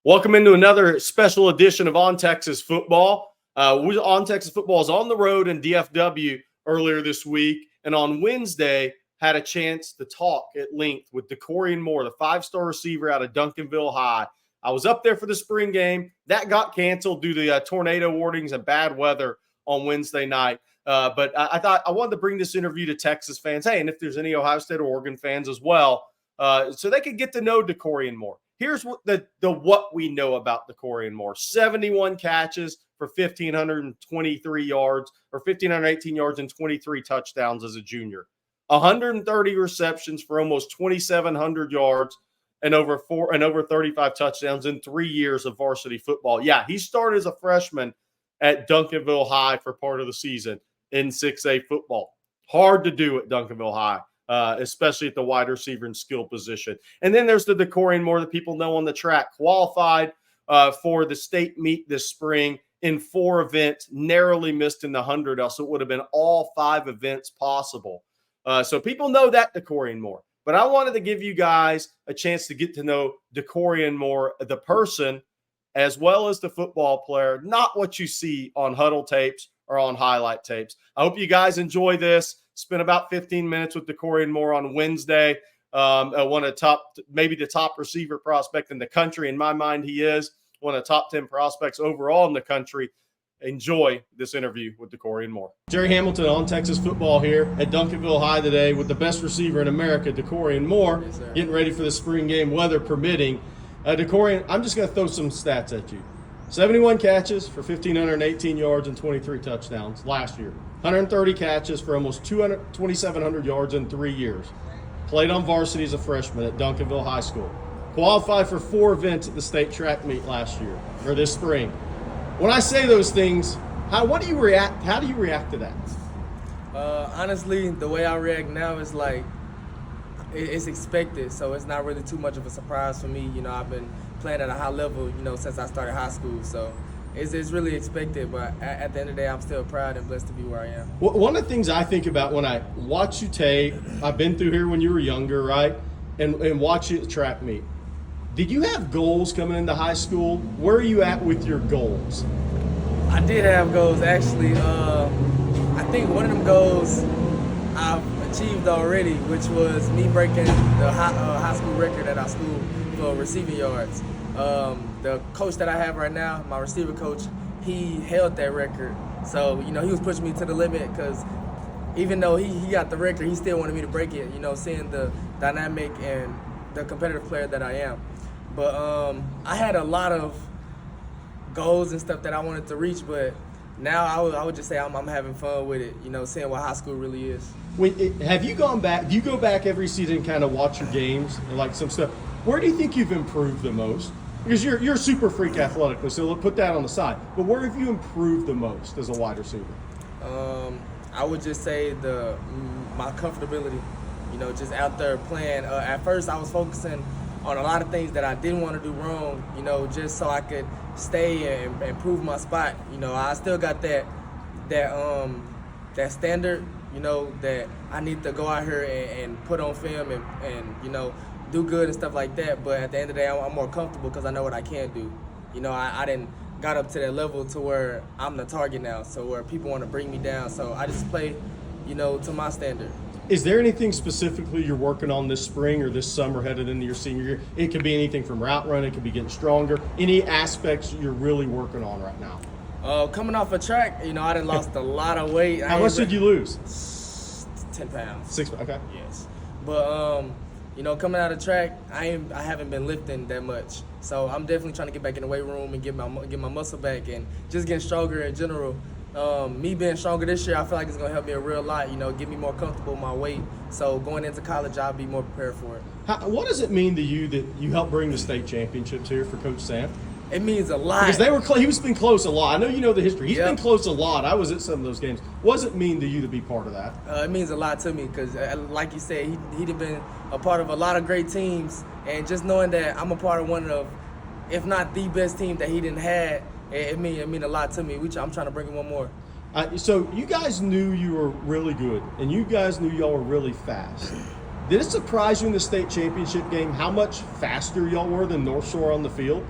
Welcome into another special edition of On Texas Football. On Texas Football is on the road in DFW earlier this week, and on Wednesday had a chance to talk at length with Dakorien Moore, the five-star receiver out of Duncanville High. I was up there for the spring game. That got canceled due to tornado warnings and bad weather on Wednesday night. But I thought I wanted to bring this interview to Texas fans. Hey, and if there's any Ohio State or Oregon fans as well, so they could get to know Dakorien Moore. Here's what what we know about Dakorien Moore. 71 catches for 1,523 yards or 1,518 yards and 23 touchdowns as a junior. 130 receptions for almost 2,700 yards and over 35 touchdowns in 3 years of varsity football. Yeah, he started as a freshman at Duncanville High for part of the season in 6A football. Hard to do at Duncanville High. Especially at the wide receiver and skill position. And then there's the Dakorien Moore that people know on the track. Qualified for the state meet this spring in 4 events, narrowly missed in the 100, else it would have been all 5 events possible. So people know that Dakorien Moore. But I wanted to give you guys a chance to get to know Dakorien Moore, the person, as well as the football player, not what you see on huddle tapes or on highlight tapes. I hope you guys enjoy this. Spent about 15 minutes with Dakorien Moore on Wednesday. One of maybe the top receiver prospect in the country. In my mind, he is one of the top 10 prospects overall in the country. Enjoy this interview with Dakorien Moore. Gerry Hamilton on Texas Football here at Duncanville High today with the best receiver in America, Dakorien Moore, getting ready for the spring game, weather permitting. Dakorien, I'm just going to throw some stats at you. 71 catches for 1,518 yards and 23 touchdowns last year. 130 catches for almost 2,700 yards in 3 years. Played on varsity as a freshman at Duncanville High School. Qualified for 4 events at the state track meet last year, or this spring. When I say those things, how do you react to that? Honestly, the way I react now is like, it's expected, so it's not really too much of a surprise for me. You know, I've been playing at a high level, since I started high school, so it's really expected, but at the end of the day, I'm still proud and blessed to be where I am. One of the things I think about when I watch you tape, I've been through here when you were younger, right, and watch you at track meet. Did you have goals coming into high school? Where are you at with your goals? I did have goals, actually. I think one of them goals I've achieved already, which was me breaking the high school record at our school for receiving yards. The coach that I have right now, my receiver coach, he held that record. So, he was pushing me to the limit because even though he got the record, he still wanted me to break it, seeing the dynamic and the competitive player that I am. But I had a lot of goals and stuff that I wanted to reach, but now I would just say I'm having fun with it, seeing what high school really is. Have you gone back? Do you go back every season and kind of watch your games and like some stuff? Where do you think you've improved the most? Because you're a super freak athletically, so put that on the side. But where have you improved the most as a wide receiver? I would just say my comfortability, just out there playing. At first, I was focusing on a lot of things that I didn't want to do wrong, just so I could stay and improve my spot. I still got that standard, that I need to go out here and put on film and do good and stuff like that. But at the end of the day, I'm more comfortable because I know what I can do. I didn't got up to that level to where I'm the target now, so where people want to bring me down. So I just play, to my standard. Is there anything specifically you're working on this spring or this summer headed into your senior year? It could be anything from route running, it could be getting stronger. Any aspects you're really working on right now? Coming off a track, I done lost a lot of weight. How much did you lose? 10 pounds. 6, okay. Yes. But, coming out of track, I haven't been lifting that much. So I'm definitely trying to get back in the weight room and get my muscle back and just getting stronger in general. Me being stronger this year, I feel like it's going to help me a real lot, get me more comfortable with my weight. So going into college, I'll be more prepared for it. What does it mean to you that you helped bring the state championships here for Coach Sam? It means a lot. Because he's been close a lot. I know you know the history. He's been close a lot. I was at some of those games. What does it mean to you to be part of that? It means a lot to me because, like you said, he'd been a part of a lot of great teams. And just knowing that I'm a part of one of, if not the best team that he didn't have, it mean a lot to me. I'm trying to bring in one more. So you guys knew you were really good, and you guys knew y'all were really fast. Did it surprise you in the state championship game how much faster y'all were than North Shore on the field?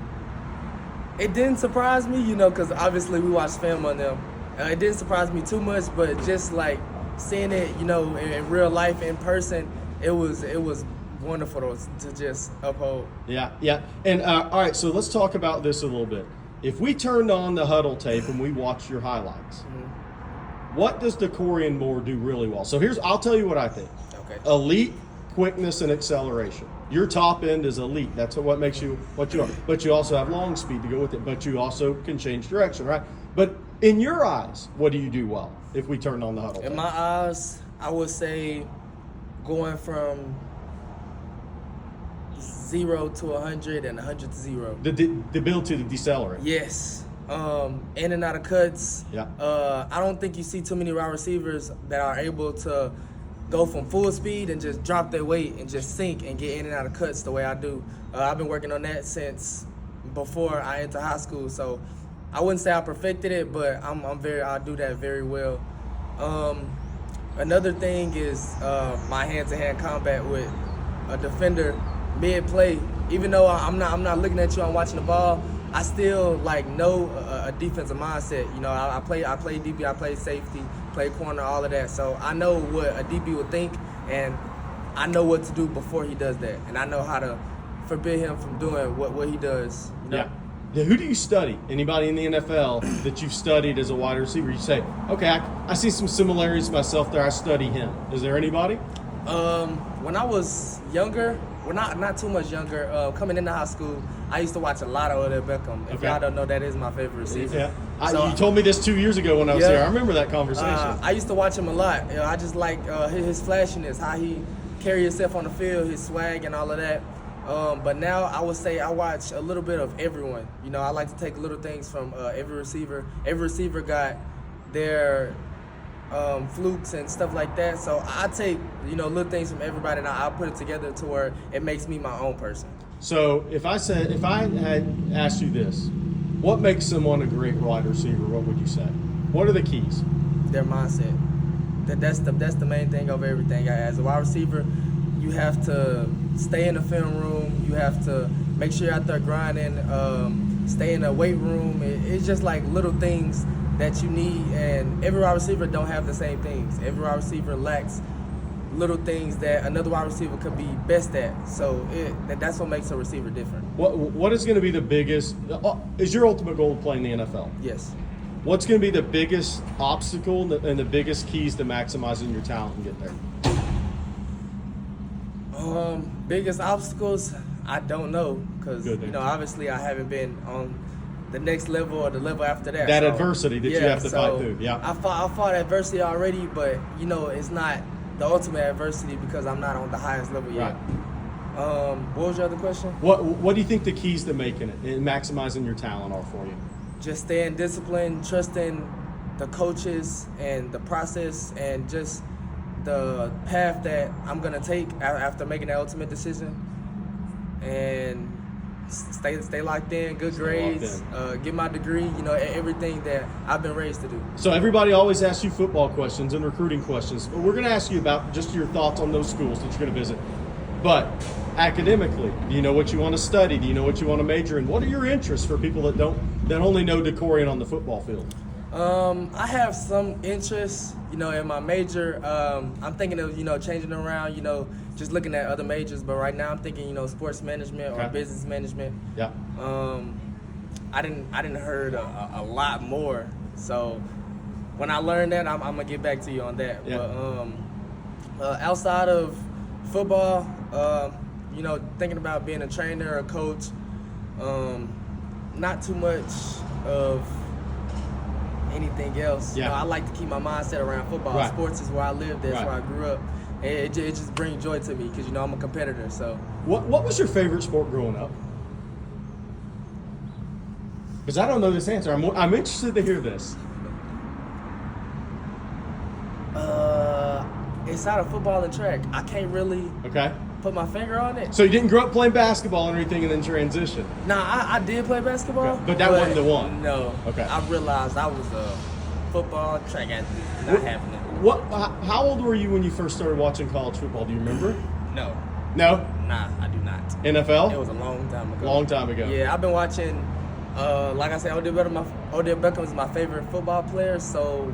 It didn't surprise me, you know, because obviously we watched film on them. It didn't surprise me too much, but just like seeing it, you know, in real life, in person, it was wonderful to just uphold. Yeah. And all right, so let's talk about this a little bit. If we turned on the huddle tape and we watched your highlights, what does Dakorien Moore do really well? So I'll tell you what I think. Okay. Elite quickness and acceleration. Your top end is elite. That's what makes you what you are. But you also have long speed to go with it. But you also can change direction, right? But in your eyes, what do you do well if we turn on the huddle tape? In my eyes, I would say going from 0 to 100 and 100 to 0. The ability to decelerate. Yes. In and out of cuts. Yeah. I don't think you see too many wide receivers that are able to go from full speed and just drop their weight and just sink and get in and out of cuts the way I do. I've been working on that since before I entered high school, so I wouldn't say I perfected it, but I do that very well. Another thing is my hand-to-hand combat with a defender mid-play. Even though I'm not looking at you, I'm watching the ball, I still know a defensive mindset. You know, I play DB, I play safety, play corner, all of that. So I know what a DB would think, and I know what to do before he does that, and I know how to forbid him from doing what he does. You know? Yeah. Now, who do you study? Anybody in the NFL that you've studied as a wide receiver? You say, okay, I see some similarities myself there. I study him. Is there anybody? When I was younger, well, not too much younger, coming into high school, I used to watch a lot of Odell Beckham. If y'all don't know, that is my favorite receiver. Yeah. You told me this 2 years ago when I was there. I remember that conversation. I used to watch him a lot. You know, I just like his flashiness, how he carry himself on the field, his swag and all of that. But now I would say I watch a little bit of everyone. You know, I like to take little things from every receiver. Every receiver got their flukes and stuff like that. So I take, little things from everybody and I put it together to where it makes me my own person. So if I had asked you this, what makes someone a great wide receiver, what would you say? What are the keys? Their mindset. That's the main thing over everything. As a wide receiver, you have to stay in the film room. You have to make sure you're out there grinding. Stay in the weight room. It's just like little things that you need, and every wide receiver don't have the same things. Every wide receiver lacks little things that another wide receiver could be best at. So that's what makes a receiver different. What is going to be the biggest? Is your ultimate goal to play in the NFL? Yes. What's going to be the biggest obstacle and the biggest keys to maximizing your talent and get there? Biggest obstacles, I don't know, because obviously I haven't been on the next level or the level after that. That adversity that you have to fight through. Yeah. I fought adversity already, but it's not the ultimate adversity because I'm not on the highest level yet. Right. What was your other question? What do you think the keys to making it and maximizing your talent are for you? Just staying disciplined, trusting the coaches and the process, and just the path that I'm gonna take after making that ultimate decision, and stay locked in, good grades, get my degree, everything that I've been raised to do. So everybody always asks you football questions and recruiting questions, but we're gonna ask you about just your thoughts on those schools that you're gonna visit. But academically, do you know what you want to study? Do you know what you want to major in? What are your interests for people that only know Dakorien on the football field? I have some interests, in my major. I'm thinking of, changing around, just looking at other majors. But right now I'm thinking, sports management or business management. Yeah. I didn't heard a lot more. So when I learn that, I'm gonna get back to you on that. Yeah. But outside of football, thinking about being a trainer or a coach, not too much of anything else. Yeah. I like to keep my mindset around football. Right. Sports is where I live. That's Right. where I grew up. It just brings joy to me because I'm a competitor. So What was your favorite sport growing up? Because I don't know this answer. I'm interested to hear this. It's out of football and track. I can't really put my finger on it. So you didn't grow up playing basketball or anything and then transition? Nah, I did play basketball. Okay. But that wasn't the one? No. Okay. I realized I was a football track athlete, not having it. How old were you when you first started watching college football? Do you remember? No. No? Nah, I do not. NFL? It was a long time ago. Long time ago. Yeah, I've been watching Like I said, Odell Beckham is my favorite football player. So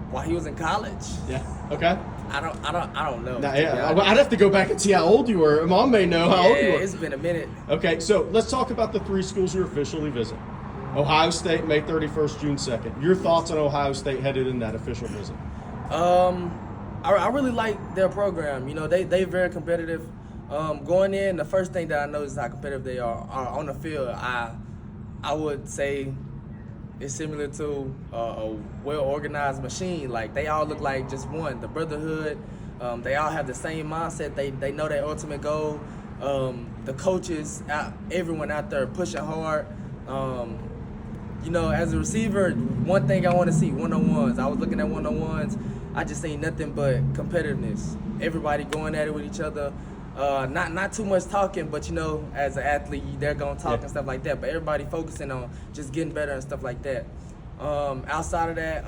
while he was in college, Yeah. Okay. I don't know. Now, yeah, I'd have to go back and see how old you were. Mom may know how old you were. It's been a minute. Okay, so let's talk about the 3 schools you're officially visiting. Ohio State, May 31st, June 2nd. Your thoughts on Ohio State headed in that official visit? I really like their program. You know, they're very competitive. Going in, the first thing that I noticed is how competitive they are on the field. I would say it's similar to a well-organized machine. Like, they all look like just one. The brotherhood, they all have the same mindset. They know their ultimate goal. The coaches, everyone out there pushing hard. You know, as a receiver, one thing I want to see, one-on-ones. I was looking at one-on-ones. I just seen nothing but competitiveness. Everybody going at it with each other. Not too much talking, but you know, as an athlete, they're gonna talk and stuff like that. But everybody focusing on just getting better and stuff like that. Outside of that,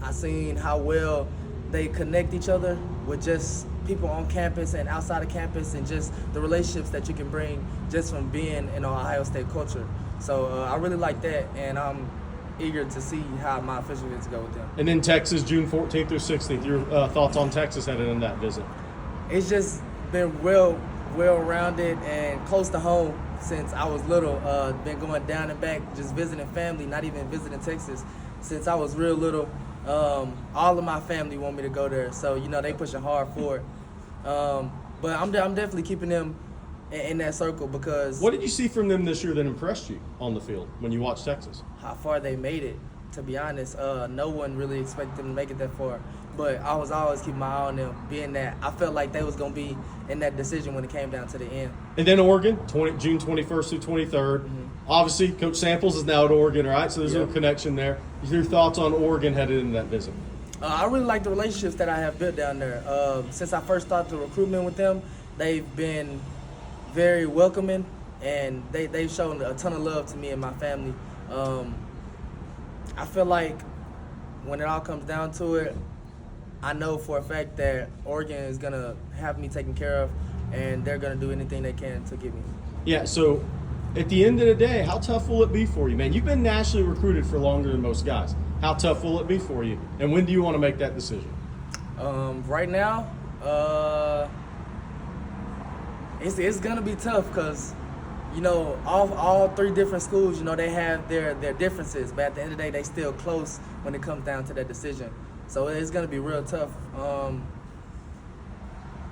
I seen how well they connect each other with just people on campus and outside of campus, and just the relationships that you can bring just from being in Ohio State culture. So I really like that, and I'm eager to see how my official gets to go with them. And then Texas, June 14th through 16th. Your thoughts on Texas headed in that visit? It's just been well-rounded and close to home since I was little. Been going down and back, just visiting family, not even visiting Texas. Since I was real little, all of my family want me to go there. So, you know, they pushing hard for it. But I'm definitely keeping them in that circle because... What did you see from them this year that impressed you on the field when you watched Texas? How far they made it, to be honest. No one really expected them to make it that far. But I was always keeping my eye on them, being that I felt like they was going to be in that decision when it came down to the end. And then Oregon, June 21st through 23rd. Mm-hmm. Obviously, Coach Samples is now at Oregon, right? So there's a little connection there. Your thoughts on Oregon headed into that visit? I really like the relationships that I have built down there. Since I first started the recruitment with them, they've been very welcoming, and they've shown a ton of love to me and my family. I feel like when it all comes down to it, I know for a fact that Oregon is going to have me taken care of, and they're going to do anything they can to get me. Yeah, so at the end of the day, how tough will it be for you, man? You've been nationally recruited for longer than most guys. How tough will it be for you, and when do you want to make that decision? Right now, it's going to be tough because, you know, all 3 different schools, you know, they have their differences, but at the end of the day, they still close when it comes down to that decision. So it's going to be real tough.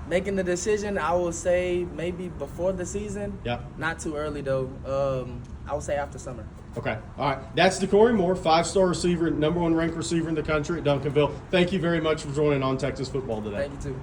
Making the decision, I would say maybe before the season. Yeah. Not too early, though. I would say after summer. Okay. All right. That's Dakorien Moore, 5-star receiver, #1 ranked receiver in the country at Duncanville. Thank you very much for joining On Texas Football today. Thank you, too.